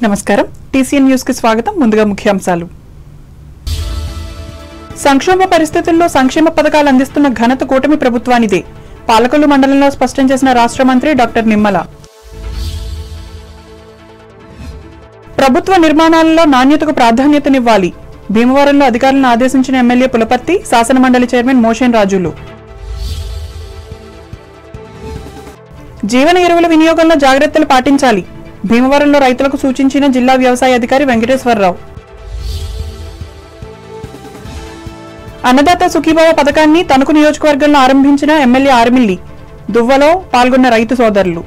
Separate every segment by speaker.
Speaker 1: నమస్కారం TCN news కి స్వాగతం ముందుగా ముఖ్యాంశాలు సంక్షేమ పరిస్థితుల్లో సంక్షేమ పథకాలు అందిస్తున్న ఘనత కూటమి ప్రభుత్వానిదే పాలకొల్లు మండలంలో స్పష్టం చేసిన రాష్ట్ర మంత్రి డాక్టర్ నిమ్మల ప్రభుత్వ నిర్మాణాలలో నాణ్యతకు ప్రాధాన్యతనివ్వాలి భీమవరంలో అధికారులను ఆదేశించిన ఎమ్మెల్యే పులపర్తి శాసన మండలి చైర్మన్ మోషన్ రాజులు జీవన ఎరువుల వినియోగంలో జాగ్రత్తలు పాటించాలి భీమవరంలో రైతులకు సూచించిన జిల్లా వ్యవసాయ అధికారి వెంకటేశ్వరరావు అన్నదాత సుఖీభవ పథకాన్ని తణుకు నియోజకవర్గంలో ఆరంభించిన ఎమ్మెల్యే ఆర్మిల్లి దువ్వలో పాల్గొన్న రైతు సోదరులు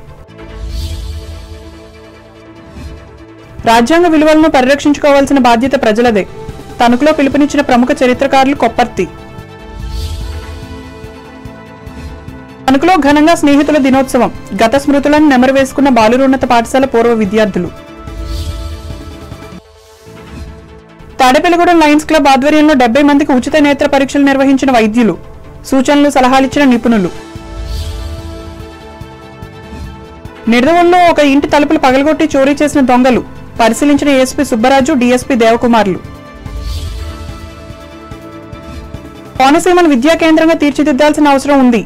Speaker 1: రాజ్యాంగ విలువలను పరిరక్షించుకోవాల్సిన బాధ్యత ప్రజలదే తణుకులో పిలుపునిచ్చిన ప్రముఖ చరిత్రకారులు కొప్పర్తి తణుకులో ఘనంగా స్నేహితుల దినోత్సవం గత స్మృతులను నెమరు వేసుకున్న బాలురోన్నత పాఠశాల పూర్వ విద్యార్థులు తాడేపల్లిగూడెం లయన్స్ క్లబ్ ఆధ్వర్యంలో 70 మందికి ఉచిత నేత్ర పరీక్షలు నిర్వహించిన వైద్యులు సూచనలు సలహాలిచ్చిన నిపుణులు నిడదవోలులో ఒక ఇంటి తలుపులు పగలగొట్టి చోరీ చేసిన దొంగలు పరిశీలించిన ఏఎస్పీ సుబ్బరాజు డీఎస్పీ దేవకుమార్లు కోనసీమను విద్యా కేంద్రంగా తీర్చిదిద్దాల్సిన అవసరం ఉంది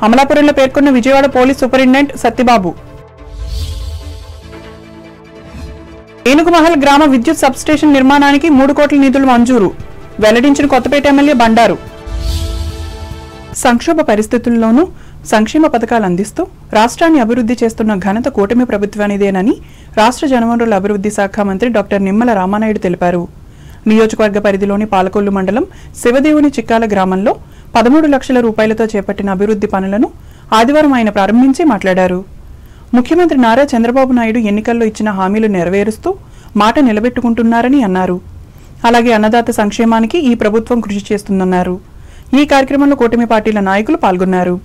Speaker 1: అమలాపురంలో పేర్కొన్న విజయవాడ పోలీస్ సూపరింటెండెంట్ సత్యబాబు ఏనుగుమహల్ గ్రామ విద్యుత్ సబ్స్టేషన్ నిర్మాణానికి 3 కోట్ల నిధులు మంజూరు వెల్లడించిన కొత్తపేట ఎమ్మెల్యే బండారు సంక్షోభ పరిస్థితుల్లోనూ సంక్షేమ పథకాలు అందిస్తూ రాష్ట్రాన్ని అభివృద్ధి చేస్తున్న ఘనత కూటమి ప్రభుత్వానిదేనని రాష్ట్ర జనవనరుల అభివృద్ధి శాఖ మంత్రి డాక్టర్ నిమ్మల రామానాయుడు తెలిపారు నియోజకవర్గ పరిధిలోని పాలకొల్లు మండలం శివదేవుని చిక్కాల గ్రామంలో 13 లక్షల రూపాయలతో చేపట్టిన అభివృద్ధి పనులను ఆదివారం ఆయన ప్రారంభించి మాట్లాడారు ముఖ్యమంత్రి నారా చంద్రబాబు నాయుడు ఎన్నికల్లో ఇచ్చిన హామీలు నెరవేరుస్తూ మాట నిలబెట్టుకుంటున్నారని అన్నారు అలాగే అన్నదాత సంక్షేమానికి ఈ ప్రభుత్వం కృషి చేస్తుందన్నారు ఈ కార్యక్రమంలో కూటమి పార్టీల నాయకులు పాల్గొన్నారు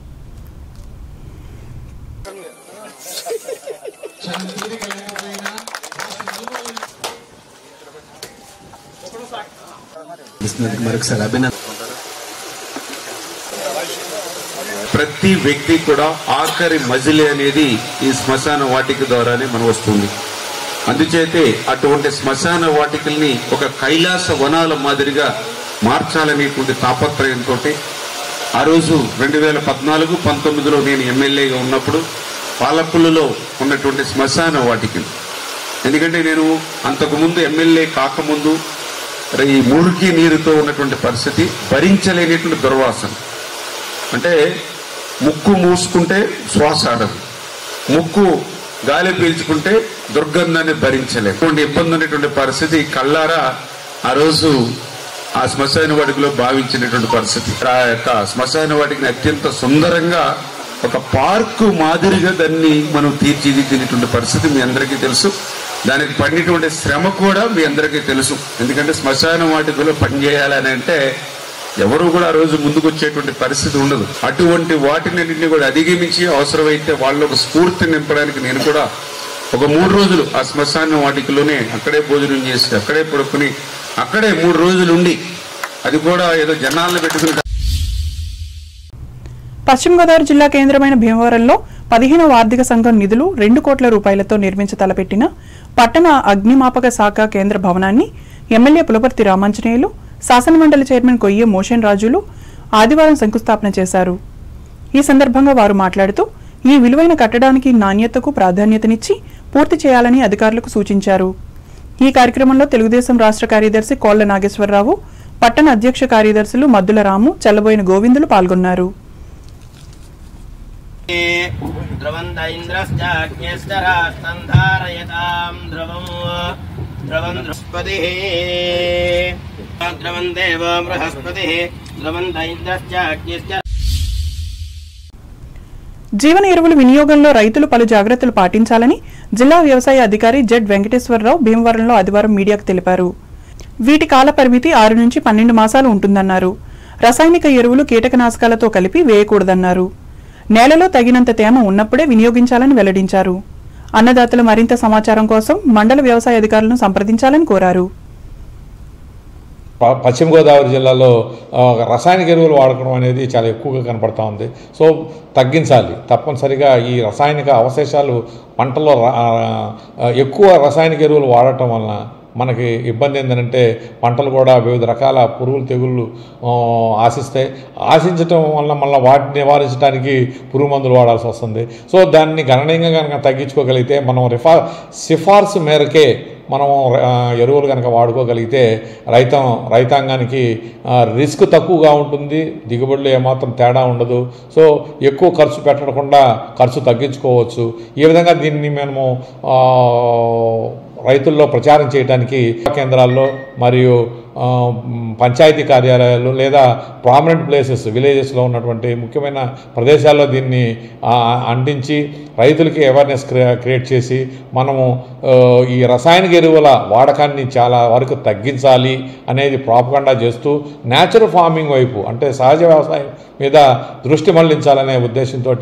Speaker 2: ప్రతి వ్యక్తి కూడా ఆఖరి మజిలీ అనేది ఈ శ్మశాన వాటిక ద్వారానే మనం వస్తుంది అందుచేతే అటువంటి శ్మశాన వాటికల్ని ఒక కైలాస వనాల మాదిరిగా మార్చాలనేటువంటి తాపత్రయంతో ఆ రోజు 2014-19లో నేను ఎమ్మెల్యేగా ఉన్నప్పుడు పాలకొల్లులో ఉన్నటువంటి శ్మశాన వాటికలు ఎందుకంటే నేను అంతకుముందు ఎమ్మెల్యే కాకముందు ఈ మురికి నీరుతో ఉన్నటువంటి పరిస్థితి భరించలేనటువంటి దుర్వాసన అంటే ముక్కు మూసుకుంటే శ్వాస ఆడదు ముక్కు గాలి పీల్చుకుంటే దుర్గంధాన్ని భరించలేదు ఇబ్బంది ఉన్నటువంటి పరిస్థితి కళ్ళారా ఆ రోజు ఆ శ్మశాన వాటికలో భావించినటువంటి పరిస్థితి ఆ యొక్క శ్మశాన వాటికి అత్యంత సుందరంగా ఒక పార్కు మాదిరిగా దాన్ని మనం తీర్చిదిద్దినటువంటి పరిస్థితి మీ అందరికీ తెలుసు దానికి పడినటువంటి శ్రమ కూడా మీ అందరికీ తెలుసు ఎందుకంటే శ్మశాన వాటికలో పనిచేయాలని అంటే ఎవరు కూడా ఆ రోజు ముందుకు వచ్చేటువంటి పరిస్థితి ఉండదు అటువంటి వాటిని కూడా అధిగమించి అవసరమైతే వాళ్ళు ఒక స్ఫూర్తి నింపడానికి నేను కూడా ఒక 3 రోజులు ఆ శ్మశాన వాటికలోనే అక్కడే భోజనం చేసి అక్కడే పడుకుని అక్కడే 3 రోజులు ఉండి అది కూడా ఏదో జనాలను పెట్టుకుని
Speaker 1: పశ్చిమ గోదావరి జిల్లా కేంద్రమైన భీమవరంలో 15వ ఆర్థిక సంఘం నిధులు 2 కోట్ల రూపాయలతో నిర్మించ తలపెట్టిన పట్టణ అగ్నిమాపక శాఖ కేంద్ర భవనాన్ని ఎమ్మెల్యే పులపర్తి రామాంజనేయులు శాసనమండలి చైర్మన్ కొయ్యే మోషన్ రాజులు ఆదివారం శంకుస్థాపన చేశారు ఈ సందర్భంగా వారు మాట్లాడుతూ ఈ విలువైన కట్టడానికి నాణ్యతకు ప్రాధాన్యతనిచ్చి పూర్తి చేయాలని అధికారులకు సూచించారు ఈ కార్యక్రమంలో తెలుగుదేశం రాష్ట్ర కార్యదర్శి కోళ్ల నాగేశ్వరరావు పట్టణ అధ్యక్ష కార్యదర్శులు మద్దుల రాము చల్లబోయిన గోవిందులు పాల్గొన్నారు జీవన ఎరువుల వినియోగంలో రైతులు పలు జాగ్రత్తలు పాటించాలని జిల్లా వ్యవసాయ అధికారి జెడ్ వెంకటేశ్వరరావు భీమవరంలో ఆదివారం మీడియాకు తెలిపారు వీటి కాల పరిమితి 6 నుంచి 12 మాసాలు ఉంటుందన్నారు రసాయనిక ఎరువులు కీటకనాశకాలతో కలిపి వేయకూడదన్నారు నేలలో తగినంత తేమ ఉన్నప్పుడే వినియోగించాలని వెల్లడించారు అన్నదాతలు మరింత సమాచారం కోసం మండల వ్యవసాయ అధికారులను సంప్రదించాలని కోరారు
Speaker 3: పశ్చిమ గోదావరి జిల్లాలో రసాయనిక ఎరువులు వాడకం అనేది చాలా ఎక్కువగా కనపడతా ఉంది. సో తగ్గించాలి తప్పనిసరిగా. ఈ రసాయనిక అవశేషాలు పంటలో ఎక్కువ రసాయనిక ఎరువులు వాడటం వలన మనకి ఇబ్బంది ఏంటంటే పంటలు కూడా వివిధ రకాల పురుగులు తెగుళ్ళు ఆశించటం వల్ల మళ్ళీ వాటిని నివారించడానికి పురుగు మందులు వాడాల్సి వస్తుంది. సో దాన్ని గణనీయంగా కనుక తగ్గించుకోగలిగితే మనం సిఫార్సు మేరకే మనం ఎరువులు కనుక వాడుకోగలిగితే రైతాంగానికి రిస్క్ తక్కువగా ఉంటుంది, దిగుబడులు ఏమాత్రం తేడా ఉండదు. సో ఎక్కువ ఖర్చు పెట్టకుండా ఖర్చు తగ్గించుకోవచ్చు. ఈ విధంగా దీన్ని మేము రైతుల్లో ప్రచారం చేయడానికి కేంద్రాల్లో మరియు పంచాయతీ కార్యాలయాలు లేదా ప్రామినెంట్ ప్లేసెస్ విలేజెస్లో ఉన్నటువంటి ముఖ్యమైన ప్రదేశాల్లో దీన్ని అంటించి రైతులకి అవేర్నెస్ క్రియేట్ చేసి మనము ఈ రసాయనిక ఎరువుల వాడకాన్ని చాలా వరకు తగ్గించాలి అనేది ప్రాపగండా చేస్తూ న్యాచురల్ ఫార్మింగ్ వైపు అంటే సహజ వ్యవసాయం మీద దృష్టి మళ్లించాలనే ఉద్దేశంతో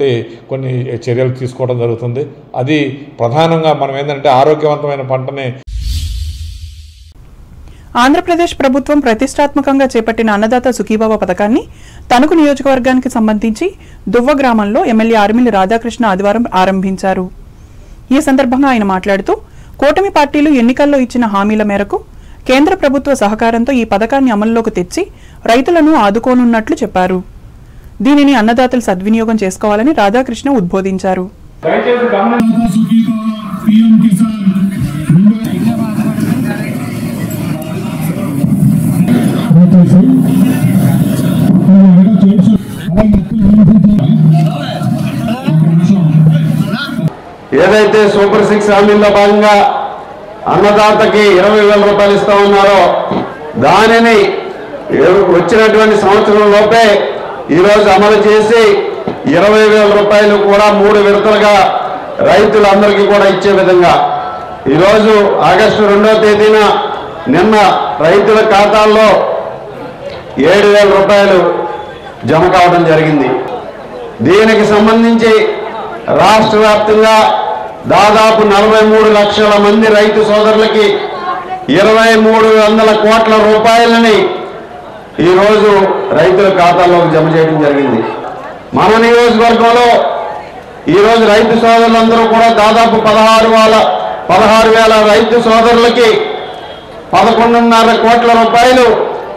Speaker 3: కొన్ని చర్యలు తీసుకోవడం జరుగుతుంది. అది ప్రధానంగా మనం ఏంటంటే ఆరోగ్యవంతమైన పంటని.
Speaker 1: ఆంధ్రప్రదేశ్ ప్రభుత్వం ప్రతిష్టాత్మకంగా చేపట్టిన అన్నదాత సుఖీభవ పథకాన్ని తణుకు నియోజకవర్గానికి సంబంధించి దువ్వ గ్రామంలో ఎమ్మెల్యే ఆర్మిల్లి రాధాకృష్ణ ఆదివారం ఆరంభించారు. ఈ సందర్భంగా ఆయన మాట్లాడుతూ కూటమి పార్టీలు ఎన్నికల్లో ఇచ్చిన హామీల మేరకు కేంద్ర ప్రభుత్వ సహకారంతో ఈ పథకాన్ని అమల్లోకి తెచ్చి రైతులను ఆదుకోనున్నట్లు చెప్పారు. దీనిని అన్నదాతలు సద్వినియోగం చేసుకోవాలని రాధాకృష్ణ ఉద్బోధించారు.
Speaker 4: ఏదైతే సూపర్ 6 హామీల్లో భాగంగా అన్నదాతకి 20,000 రూపాయలు ఇస్తా ఉన్నారో దానిని వచ్చినటువంటి సంవత్సరం లోపే ఈరోజు అమలు చేసి 20,000 రూపాయలు కూడా 3 విడతలుగా రైతులందరికీ కూడా ఇచ్చే విధంగా ఈరోజు ఆగస్టు 2వ తేదీన నిన్న రైతుల ఖాతాల్లో 7,000 రూపాయలు జమ కావడం జరిగింది. దీనికి సంబంధించి రాష్ట్ర వ్యాప్తంగా దాదాపు 43 లక్షల మంది రైతు సోదరులకి 2,300 కోట్ల రూపాయలని ఈరోజు రైతుల ఖాతాల్లోకి జమ చేయడం జరిగింది. మన నియోజకవర్గంలో ఈరోజు రైతు సోదరులందరూ కూడా దాదాపు 16,000 రైతు సోదరులకి 11.5 కోట్ల రూపాయలు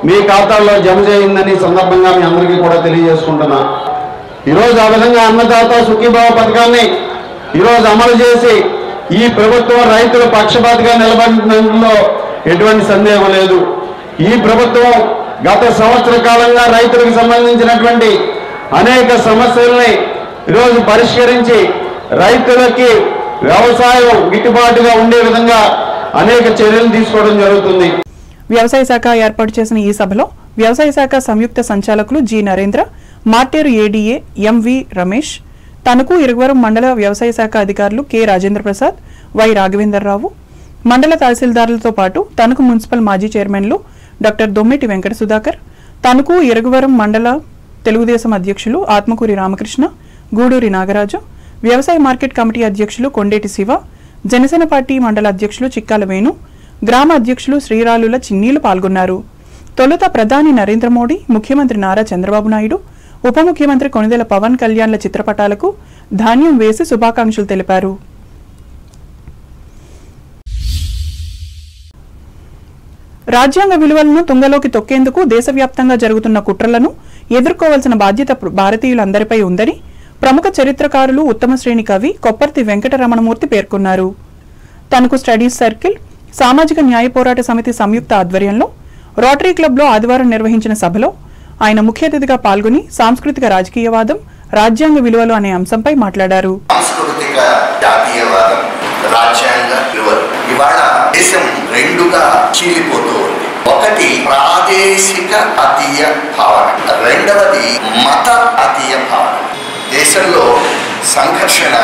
Speaker 4: మీ ఖాతాల్లో జమ చేయిందని సందర్భంగా మీ అందరికీ కూడా తెలియజేసుకుంటున్నా. ఈరోజు ఆ విధంగా అన్నదాత సుఖీభావ పథకాన్ని ఈరోజు అమలు చేసి ఈ ప్రభుత్వం రైతుల పక్షపాతిగా నిలబడినందులో ఎటువంటి సందేహం లేదు. ఈ ప్రభుత్వం గత సంవత్సర కాలంగా రైతులకు సంబంధించినటువంటి అనేక సమస్యల్ని ఈరోజు పరిష్కరించి రైతులకి వ్యవసాయం గిట్టుబాటుగా ఉండే విధంగా అనేక చర్యలు తీసుకోవడం జరుగుతుంది.
Speaker 1: వ్యవసాయ శాఖ ఏర్పాటు చేసిన ఈ సభలో వ్యవసాయ శాఖ సంయుక్త సంచాలకులు G Narendra, Marteru ADA MV Ramesh, Tanuku Iruguvaram మండల వ్యవసాయ శాఖ అధికారులు కె రాజేంద్ర ప్రసాద్, వై రాఘవేంద్రరావు, మండల తహసీల్దారులతో పాటు తణుకు మున్సిపల్ మాజీ చైర్మన్లు డాక్టర్ దొమ్మెటి వెంకట సుధాకర్, తణుకు ఇరుగువరం మండల తెలుగుదేశం అధ్యక్షులు ఆత్మకూరి రామకృష్ణ, గూడూరి నాగరాజు, వ్యవసాయ మార్కెట్ కమిటీ అధ్యక్షులు కొండేటి శివ, జనసేన పార్టీ మండల అధ్యక్షులు చిక్కాల వేణు, గ్రామ అధ్యక్షులు శ్రీరాలుల చిన్నీలు పాల్గొన్నారు. తొలుత ప్రధాని నరేంద్ర మోడీ, ముఖ్యమంత్రి నారా చంద్రబాబు నాయుడు, ఉప ముఖ్యమంత్రి కొణిదెల పవన్ కళ్యాణ్ల చిత్రపటాలకు ధాన్యం వేసి శుభాకాంక్షలు తెలిపారు. రాజ్యాంగ విలువలను తుంగలోకి తొక్కేందుకు దేశవ్యాప్తంగా జరుగుతున్న కుట్రలను ఎదుర్కోవాల్సిన బాధ్యత భారతీయులందరిపై ఉందని ప్రముఖ చరిత్రకారులు, ఉత్తమ శ్రేణి కవి కొప్పర్తి వెంకటరమణమూర్తి పేర్కొన్నారు. తణుకు స్టడీస్ సర్కిల్, సామాజిక న్యాయ పోరాట సమితి సంయుక్త ఆధ్వర్యంలో రోటరీ క్లబ్లో ఆదివారం నిర్వహించిన సభలో ఆయన ముఖ్య అతిథిగా పాల్గొని సాంస్కృతిక రాజకీయవాదం, రాజ్యాంగ విలువలు అనే అంశంపై మాట్లాడారు.
Speaker 5: సాంస్కృతిక జాతీయవాదం, రాజ్యాంగ విలువలు ఇవాళ దేశం రెండుగా చీలిపోతూ ఉంది. ఒకటి ప్రాదేశిక అతీయ భావన, రెండవది మత అతీయ భావన. దేశంలో సంఘర్షణ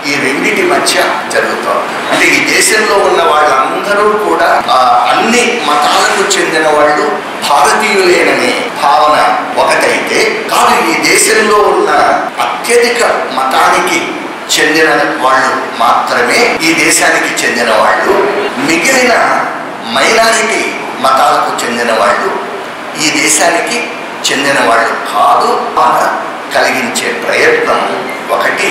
Speaker 5: ఈ రెండింటి మధ్య జరుగుతోంది. అంటే ఈ దేశంలో ఉన్న వాళ్ళందరూ కూడా అన్ని మతాలకు చెందిన వాళ్ళు భారతీయులేననే భావన ఒకటైతే కాదు, ఈ దేశంలో ఉన్న అత్యధిక మతానికి చెందిన వాళ్ళు మాత్రమే ఈ దేశానికి చెందిన వాళ్ళు. మిగిలిన మైనారిటీ మతాలకు చెందిన వాళ్ళు ఈ దేశానికి చెందిన వాళ్ళు కాదు అన కలిగించే ప్రయత్నం ఒకటి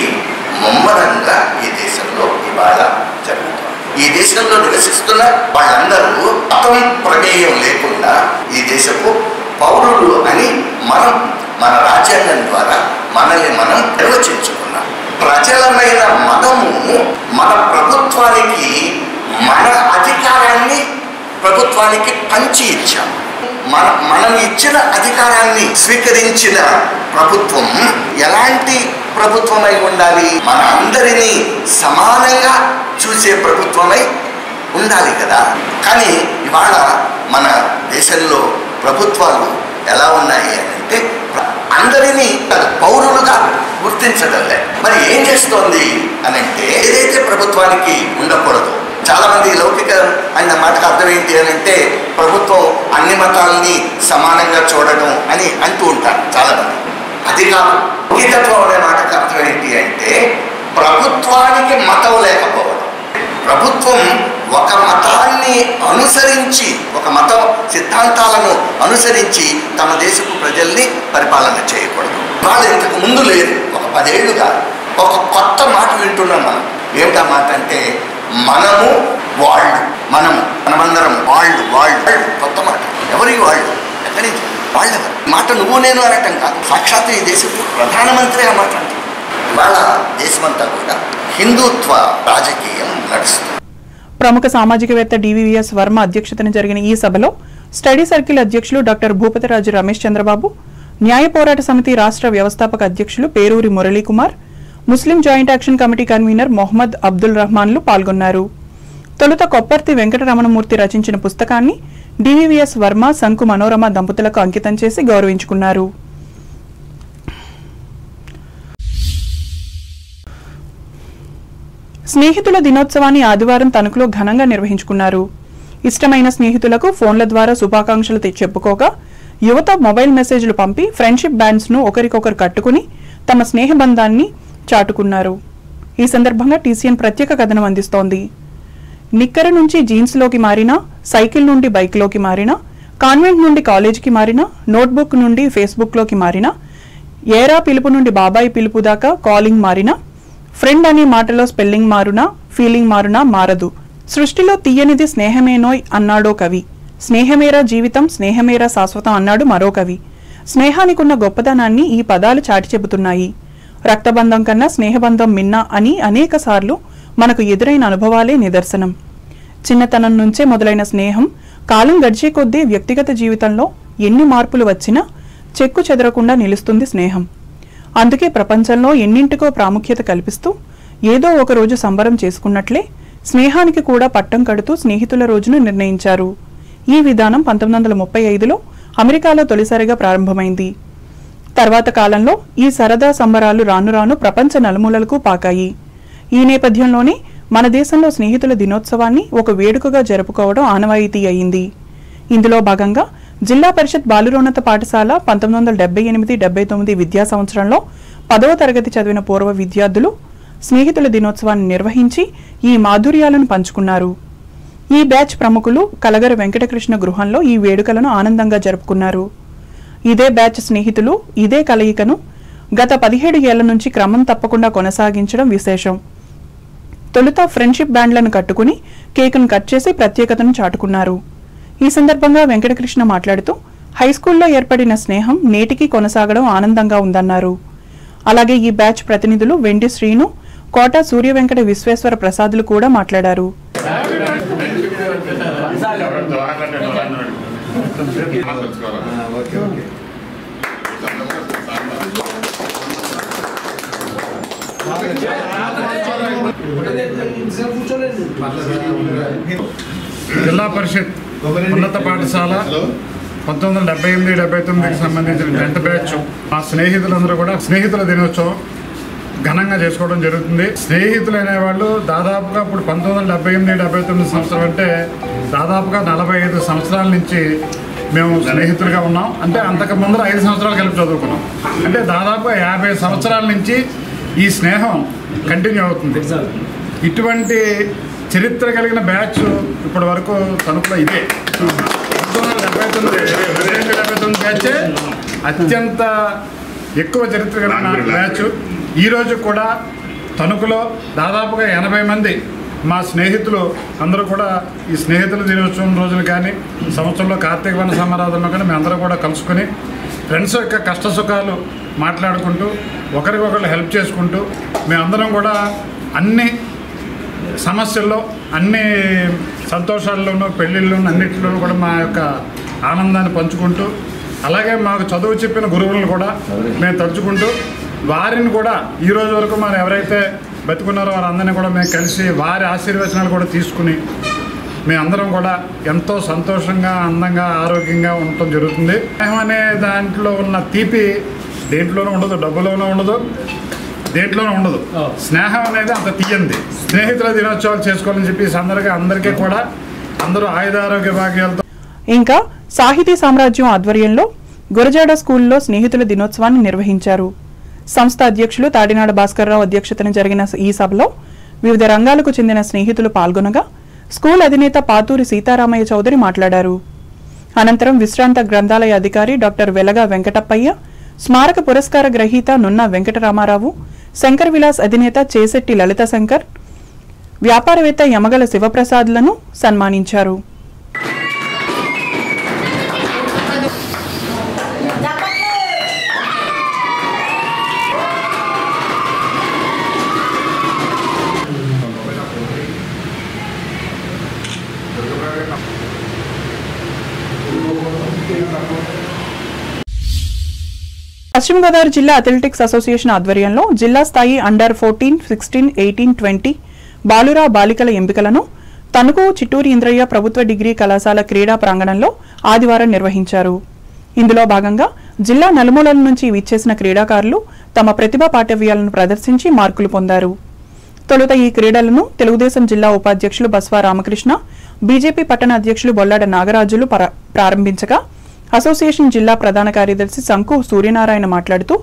Speaker 5: ముమ్మరంగా ఈ దేశంలో ఇవాళ జరుగుతుంది. ఈ దేశంలో నివసిస్తున్న వాళ్ళందరూ మతం ప్రమేయం లేకుండా ఈ దేశపు పౌరులు అని మనం మన రాజ్యాంగం ద్వారా మనల్ని మనం నిర్వచించుకున్నాం. ప్రజలమైన మనము మన ప్రభుత్వానికి మన అధికారాన్ని ప్రభుత్వానికి పంచి ఇచ్చాం. మనం ఇచ్చిన అధికారాన్ని స్వీకరించిన ప్రభుత్వం ఎలాంటి ప్రభుత్వమై ఉండాలి? మన అందరినీ సమానంగా చూసే ప్రభుత్వమై ఉండాలి కదా. కానీ ఇవాళ మన దేశంలో ప్రభుత్వాలు ఎలా ఉన్నాయి అంటే అందరినీ పౌరులుగా గుర్తించడం లేదు. మరి ఏం చేస్తోంది అని అంటే ఏదైతే ప్రభుత్వానికి ఉండకూడదు. చాలా మంది లౌకిక అన్న మాటకు అర్థం ఏంటి అని అంటే ప్రభుత్వం అన్ని మతాలని సమానంగా చూడడం అని అంటూ ఉంటారు చాలా మంది. అది కాదు. లౌకికత్వం అనే మాటకు అర్థం ఏంటి అంటే ప్రభుత్వానికి మతం లేకపోవడం. ప్రభుత్వం ఒక మతాన్ని అనుసరించి ఒక మత సిద్ధాంతాలను అనుసరించి తమ దేశపు ప్రజల్ని పరిపాలన చేయకూడదు. వాళ్ళు ఇంతకు ముందు లేదు. ఒక 10 ఏళ్లుగా ఒక కొత్త మాట వింటున్నాం మనం. ఏమిటా మాట అంటే మనము వాళ్ళు, మనమందరం వాళ్ళు కొత్త మాట. ఎవరి వాళ్ళు? ఎక్కడి నుంచి వాళ్ళు? మాట నువ్వు నేను అనటం కాదు, సాక్షాత్తు ఈ దేశపు ప్రధానమంత్రి ఆ మాట అంటారు. ఇవాళ దేశమంతా కూడా హిందుత్వ రాజకీయం నడుస్తుంది.
Speaker 1: ప్రముఖ సామాజికవేత్త డివివిఎస్ వర్మ అధ్యక్షతన జరిగిన ఈ సభలో స్టడీ సర్కిల్ అధ్యక్షులు డాక్టర్ భూపతిరాజు రమేష్ చంద్రబాబు, న్యాయ పోరాట సమితి రాష్ట్ర వ్యవస్థాపక అధ్యక్షులు Peruri Muralikumar, Muslim joint action committee convener Mohammed Abdul రహమాన్లు పాల్గొన్నారు. తొలుత కొప్పర్తి వెంకటరమణమూర్తి రచించిన పుస్తకాన్ని డివివిఎస్ వర్మ, సంకు మనోరమ దంపతులకు అంకితం చేసి గౌరవించుకున్నారు. స్నేహితుల దినోత్సవాన్ని ఆదివారం తణుకులో ఘనంగా నిర్వహించుకున్నారు. ఇష్టమైన స్నేహితులకు ఫోన్ల ద్వారా శుభాకాంక్షలు చెప్పుకోగా యువత మొబైల్ మెసేజ్లు పంపి ఫ్రెండ్షిప్ బ్యాండ్స్ ను ఒకరికొకరు కట్టుకుని తమ స్నేహబంధాన్ని చాటుకున్నారు. ఈ సందర్భంగా టీసీఎన్ ప్రత్యేక కథనం అందిస్తోంది. నిక్కర నుంచి జీన్స్లోకి మారినా, సైకిల్ నుండి బైక్లోకి మారినా, కాన్వెంట్ నుండి కాలేజీకి మారినా, నోట్బుక్ నుండి ఫేస్బుక్లోకి మారినా, ఏరా పిలుపు నుండి బాబాయి పిలుపు దాకా కాలింగ్ మారినా, ఫ్రెండ్ అనే మాటలో స్పెల్లింగ్ మారునా, ఫీలింగ్ మారునా మారదు. సృష్టిలో తీయనిది స్నేహమేనోయ్ అన్నాడో కవి. స్నేహమేరా జీవితం, స్నేహమేరా శాశ్వతం అన్నాడు మరో కవి. స్నేహానికున్న గొప్పదనాన్ని ఈ పదాలు చాటి చెబుతున్నాయి. రక్తబంధం కన్నా స్నేహబంధం మిన్నా అని అనేక సార్లు మనకు ఎదురైన అనుభవాలే నిదర్శనం. చిన్నతనం నుంచే మొదలైన స్నేహం కాలం గడిచే కొద్దీ వ్యక్తిగత జీవితంలో ఎన్ని మార్పులు వచ్చినా చెక్కు చెదరకుండా నిలుస్తుంది స్నేహం. అందుకే ప్రపంచంలో ఎన్నింటికో ప్రాముఖ్యత కల్పిస్తూ ఏదో ఒక రోజు సంబరం చేసుకున్నట్లే స్నేహానికి కూడా పట్టం కడుతూ స్నేహితుల రోజును నిర్ణయించారు. ఈ విధానం 1935లో అమెరికాలో తొలిసారిగా ప్రారంభమైంది. తర్వాత కాలంలో ఈ సరదా సంబరాలు రాను రాను ప్రపంచ నలుమూలలకు పాకాయి. ఈ నేపథ్యంలోనే మన దేశంలో స్నేహితుల దినోత్సవాన్ని ఒక వేడుకగా జరుపుకోవడం ఆనవాయితీ అయింది. ఇందులో భాగంగా జిల్లా పరిషత్ బాలురోన్నత పాఠశాల 1978-79 విద్యా సంవత్సరంలో 10వ తరగతి చదివిన పూర్వ విద్యార్థులు స్నేహితుల దినోత్సవాన్ని నిర్వహించి ఈ మాధుర్యాలను పంచుకున్నారు. ఈ బ్యాచ్ ప్రముఖులు కలగర వెంకటకృష్ణ గృహంలో ఈ వేడుకలను ఆనందంగా జరుపుకున్నారు. ఇదే బ్యాచ్ స్నేహితులు ఇదే కలయికను గత 17 ఏళ్ల నుంచి క్రమం తప్పకుండా కొనసాగించడం విశేషం. తొలుత ఫ్రెండ్షిప్ బ్యాండ్లను కట్టుకుని కేకును కట్ చేసి ప్రత్యేకతను చాటుకున్నారు. ఈ సందర్భంగా వెంకటకృష్ణ మాట్లాడుతూ హైస్కూల్లో ఏర్పడిన స్నేహం నేటికి కొనసాగడం ఆనందంగా ఉందన్నారు. అలాగే ఈ బ్యాచ్ ప్రతినిధులు వెండి శ్రీను, కోట సూర్య వెంకట విశ్వేశ్వర ప్రసాదులు కూడా మాట్లాడారు.
Speaker 6: జిల్లా పరిషత్ ఉన్నత పాఠశాల 1978-79కి సంబంధించిన జంట బ్యాచ్ మా స్నేహితులందరూ కూడా స్నేహితుల దినోత్సవం ఘనంగా చేసుకోవడం జరుగుతుంది. స్నేహితులు అనేవాళ్ళు దాదాపుగా ఇప్పుడు 1978-79 సంవత్సరం అంటే దాదాపుగా 45 సంవత్సరాల నుంచి మేము స్నేహితులుగా ఉన్నాం. అంటే అంతకు ముందర 5 సంవత్సరాలు కలిపి చదువుకున్నాం. అంటే దాదాపుగా 50 సంవత్సరాల నుంచి ఈ స్నేహం కంటిన్యూ అవుతుంది. ఇటువంటి చరిత్ర కలిగిన బ్యాచ్ ఇప్పటి వరకు తణుకులో ఇదే. 1979 బ్యాచే అత్యంత ఎక్కువ చరిత్ర కలిగిన బ్యాచ్. ఈరోజు కూడా తణుకులో దాదాపుగా 80 మంది మా స్నేహితులు అందరూ కూడా ఈ స్నేహితుల దినోత్సవం రోజులు కానీ సంవత్సరంలో కార్తీక వన సమారాధనలో కానీ మేమందరూ కూడా కలుసుకొని ఫ్రెండ్స్ యొక్క కష్ట సుఖాలు మాట్లాడుకుంటూ ఒకరికొకరు హెల్ప్ చేసుకుంటూ మేమందరం కూడా అన్ని సమస్యల్లో అన్ని సంతోషాల్లోనూ పెళ్ళిళ్ళలోనూ అన్నింటిలోనూ కూడా మా యొక్క ఆనందాన్ని పంచుకుంటూ అలాగే మాకు చదువు చెప్పిన గురువులను కూడా మేము తలుచుకుంటూ వారిని కూడా ఈ రోజు వరకు మనం ఎవరైతే బతుకున్నారో వారందరినీ కూడా మేము కలిసి వారి ఆశీర్వచనాలు కూడా తీసుకుని మేమందరం కూడా ఎంతో సంతోషంగా అందంగా ఆరోగ్యంగా ఉండటం జరుగుతుంది. స్నేహం అనే దాంట్లో ఉన్న తీపి దేంట్లోనూ ఉండదు, డబ్బులోనూ ఉండదు, దేంట్లోనూ ఉండదు. స్నేహం అనేది అంత తీయంది. స్నేహితుల దినోత్సవాలు చేసుకోవాలని చెప్పి అందరికీ కూడా అందరూ ఆయుధారోగ్య భాగ్యాలతో.
Speaker 1: ఇంకా సాహితీ సామ్రాజ్యం ఆధ్వర్యంలో గురజాడ స్కూల్లో స్నేహితుల దినోత్సవాన్ని నిర్వహించారు. సంస్థ అధ్యక్షులు తాడినాడ భాస్కర్రావు అధ్యక్షతన జరిగిన ఈ సభలో వివిధ రంగాలకు చెందిన స్నేహితులు పాల్గొనగా స్కూల్ అధినేత పాతూరి సీతారామయ్య చౌదరి మాట్లాడారు. అనంతరం విశ్రాంత గ్రంథాలయ అధికారి డాక్టర్ వెలగా వెంకటప్పయ్య, స్మారక పురస్కార గ్రహీత నున్న వెంకటరామారావు, శంకర్ విలాస్ అధినేత చేసెట్టి లలిత శంకర్, వ్యాపారవేత్త యమగల శివప్రసాద్లను సన్మానించారు. పశ్చిమ గోదావరి జిల్లా అథ్లెటిక్స్ అసోసియేషన్ ఆధ్వర్యంలో జిల్లా స్థాయి అండర్ 14, 16, 18, 20 బాలుర బాలికల ఎంపికలను తణుకు చిట్టూరి ఇంద్రయ్య ప్రభుత్వ డిగ్రీ కళాశాల క్రీడా ప్రాంగణంలో ఆదివారం నిర్వహించారు. ఇందులో భాగంగా జిల్లా నలుమూలల నుంచి విచ్చేసిన క్రీడాకారులు తమ ప్రతిభా పాఠవ్యాలను ప్రదర్శించి మార్కులు పొందారు. తొలుత ఈ క్రీడలను తెలుగుదేశం జిల్లా ఉపాధ్యక్షులు బస్వా రామకృష్ణ, బీజేపీ పట్టణ అధ్యక్షులు బొల్లాడ నాగరాజులు ప్రారంభించగా అసోసియేషన్ జిల్లా ప్రధాన కార్యదర్శి సంకు సూర్యనారాయణ మాట్లాడుతూ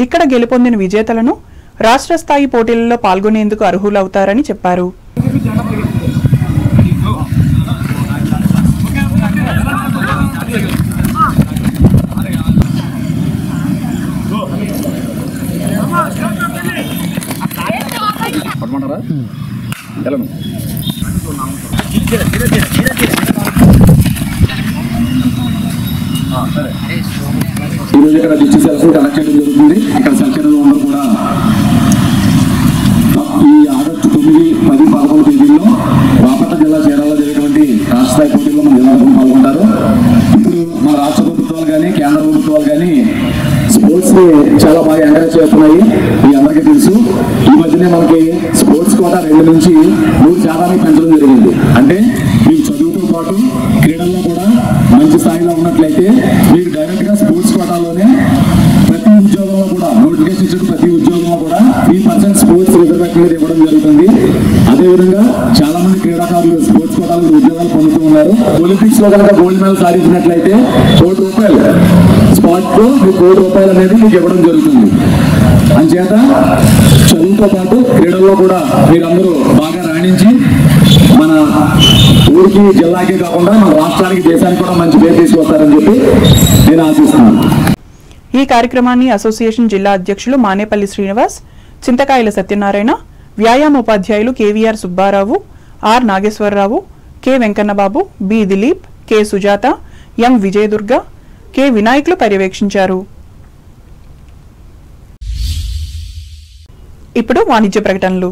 Speaker 1: ఇక్కడ గెలుపొందిన విజేతలను రాష్ట్ర స్థాయి పోటీలలో పాల్గొనేందుకు అర్హులవుతారని చెప్పారు.
Speaker 7: ఈరోజు ఇక్కడ డిస్ట్రిక్ట్ సెల్స్ కలెక్ట్ చేయడం జరుగుతుంది. ఇక్కడ సెలక్షన్లో అందరూ కూడా ఈ ఆగస్టు 9, 10, 11 తేదీల్లో బాపట్ల జిల్లా చీరాలలో జరిగినటువంటి రాష్ట్ర స్థాయి పోటీల్లో మన జిల్లా పాల్గొంటారు. ఇప్పుడు మన రాష్ట్ర ప్రభుత్వాలు కానీ కేంద్ర ప్రభుత్వాలు కానీ స్పోర్ట్స్ ని చాలా బాగా ఎంకరేజ్ చేస్తున్నాయి. మీ అందరికీ తెలుసు. ఈ మధ్యనే మనకి స్పోర్ట్స్ కోటా 2 నుంచి 3% పెంచడం జరిగింది. అంటే మీకు చదువుతో పాటు క్రీడల్లో కూడా మంచి స్థాయిలో ఉన్నట్లయితే మీరు డైరెక్ట్ గా స్పోర్ట్స్ కోటాలోనే ప్రతి ఉద్యోగంలో కూడా నోటిఫికేషన్ ఇచ్చిన ప్రతి ఉద్యోగంలో కూడా 3% స్పోర్ట్స్ రిజర్వేషన్ మీద ఇవ్వడం జరుగుతుంది. అదేవిధంగా చాలా మంది క్రీడాకారులు స్పోర్ట్స్ కోటాలో ఉద్యోగాలు పొందుతూ ఉన్నారు. ఒలింపిక్స్ లో కనుక గోల్డ్ మెడల్ సాధించినట్లయితే ₹1,00,000 స్పాట్ కు మీకు ₹1,00,000 అనేది మీకు ఇవ్వడం జరుగుతుంది. అంచేత చదువుతో పాటు క్రీడల్లో కూడా మీరందరూ బాగా రాణించి మన ఊరికి జిల్లాకే కాకుండా మన రాష్ట్రానికి దేశానికి కూడా మంచి పేరు తీసుకొస్తారని చెప్పి నేను ఆశిస్తున్నాను.
Speaker 1: ఈ కార్యక్రమాన్ని అసోసియేషన్ జిల్లా అధ్యక్షులు మానేపల్లి శ్రీనివాస్, చింతకాయల సత్యనారాయణ, వ్యాయామోపాధ్యాయులు KVR Subbarao, R Nageswararao, K Venkannababu, B Dilip, K Sujatha, M Vijayadurga, K Vinayakulu పర్యవేక్షించారు. ఇప్పుడు వాణిజ్య ప్రకటనలు.